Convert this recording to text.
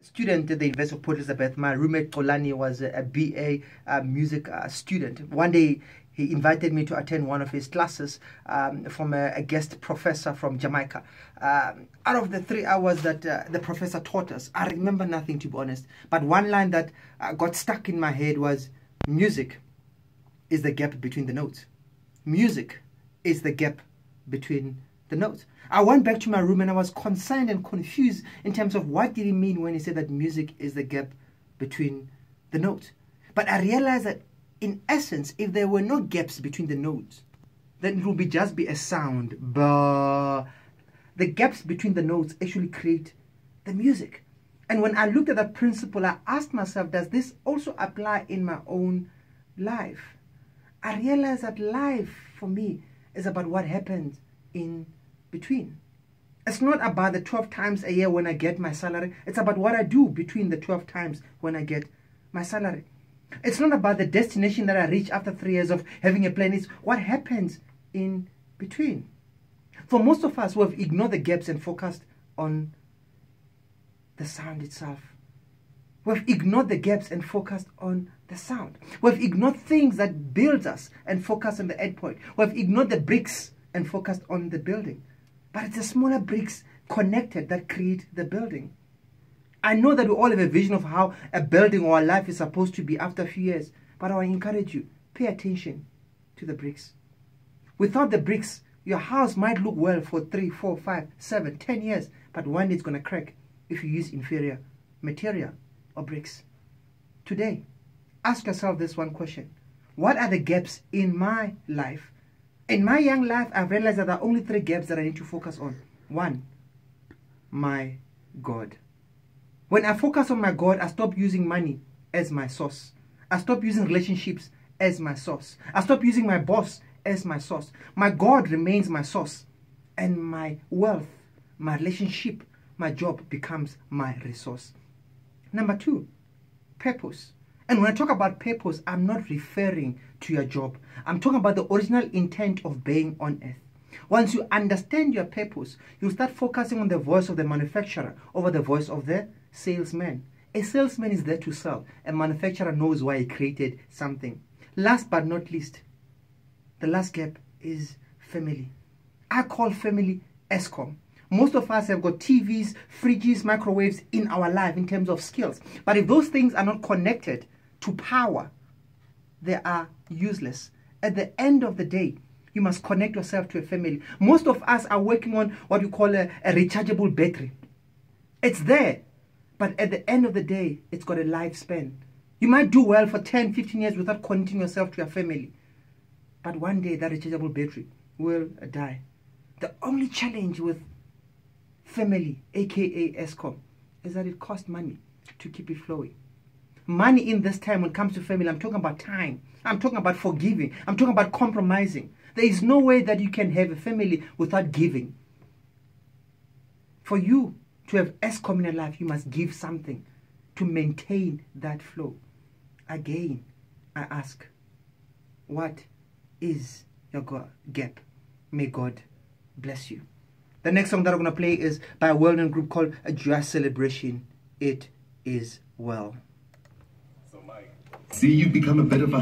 student at the University of Port Elizabeth. My roommate Xolani was a BA music student. One day he invited me to attend one of his classes from a guest professor from Jamaica. Out of the 3 hours that the professor taught us, I remember nothing, to be honest. But one line that got stuck in my head was, music is the gap between the notes. Music is the gap between the notes. I went back to my room and I was concerned and confused in terms of what did he mean when he said that music is the gap between the notes. But I realized that in essence, if there were no gaps between the notes, then it would just be a sound. But the gaps between the notes actually create the music. And when I looked at that principle, I asked myself, does this also apply in my own life? I realized that life for me is about what happens in between. It's not about the 12 times a year when I get my salary. It's about what I do between the 12 times when I get my salary. It's not about the destination that I reach after 3 years of having a plan. It's what happens in between. For most of us, we have ignored the gaps and focused on the sound itself. We've ignored the gaps and focused on the sound. We've ignored things that build us and focused on the end point. We've ignored the bricks and focused on the building. But it's the smaller bricks connected that create the building. I know that we all have a vision of how a building or a life is supposed to be after a few years. But I encourage you, pay attention to the bricks. Without the bricks, your house might look well for 3, 4, 5, 7, 10 years. But one day it's going to crack if you use inferior material or bricks. Today, ask yourself this one question. What are the gaps in my life? In my young life, I've realized that there are only 3 gaps that I need to focus on. 1, my God. When I focus on my God, I stop using money as my source. I stop using relationships as my source. I stop using my boss as my source. My God remains my source. And my wealth, my relationship, my job becomes my resource. Number 2, purpose. And when I talk about purpose, I'm not referring to your job. I'm talking about the original intent of being on earth. Once you understand your purpose, you'll start focusing on the voice of the manufacturer over the voice of the salesman. A salesman is there to sell. A manufacturer knows why he created something. Last but not least, the last gap is family. I call family Eskom. Most of us have got TVs, fridges, microwaves in our life in terms of skills. But if those things are not connected to power, they are useless. At the end of the day, you must connect yourself to a family. Most of us are working on what you call a rechargeable battery. It's there, but at the end of the day, it's got a lifespan. You might do well for 10, 15 years without connecting yourself to your family. But one day, that rechargeable battery will die. The only challenge with family, aka Eskom, is that it costs money to keep it flowing. Money in this time, when it comes to family, I'm talking about time. I'm talking about forgiving. I'm talking about compromising. There is no way that you can have a family without giving. For you to have Eskom in your life, you must give something to maintain that flow. Again, I ask, what is your gap? May God bless you. The next song that I'm going to play is by a well-known group called A Joyous Celebration. It is well. See, you've become a bit of a